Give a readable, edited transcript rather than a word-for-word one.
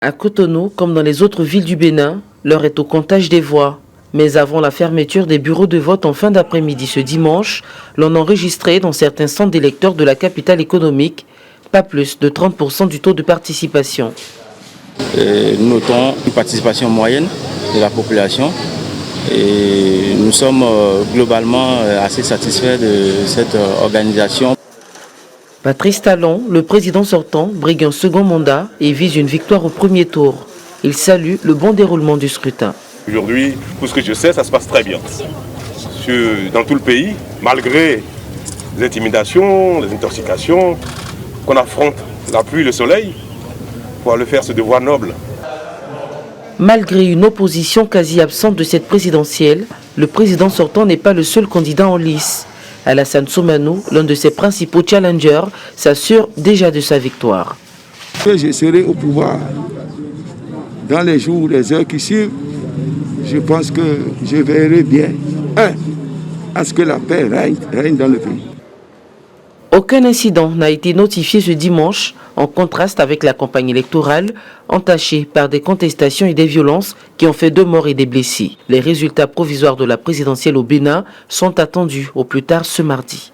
À Cotonou, comme dans les autres villes du Bénin, l'heure est au comptage des voix. Mais avant la fermeture des bureaux de vote en fin d'après-midi ce dimanche, l'on enregistrait dans certains centres d'électeurs de la capitale économique pas plus de 30% du taux de participation. Nous notons une participation moyenne de la population et nous sommes globalement assez satisfaits de cette organisation. Patrice Talon, le président sortant, brigue un second mandat et vise une victoire au premier tour. Il salue le bon déroulement du scrutin. Aujourd'hui, tout ce que je sais, ça se passe très bien. Dans tout le pays, malgré les intimidations, les intoxications, qu'on affronte la pluie et le soleil, pour aller faire ce devoir noble. Malgré une opposition quasi absente de cette présidentielle, le président sortant n'est pas le seul candidat en lice. Alassane Soumanou, l'un de ses principaux challengers, s'assure déjà de sa victoire. Je serai au pouvoir dans les jours, les heures qui suivent. Je pense que je verrai bien, à ce que la paix règne dans le pays. Aucun incident n'a été notifié ce dimanche, en contraste avec la campagne électorale, entachée par des contestations et des violences qui ont fait 2 morts et des blessés. Les résultats provisoires de la présidentielle au Bénin sont attendus au plus tard ce mardi.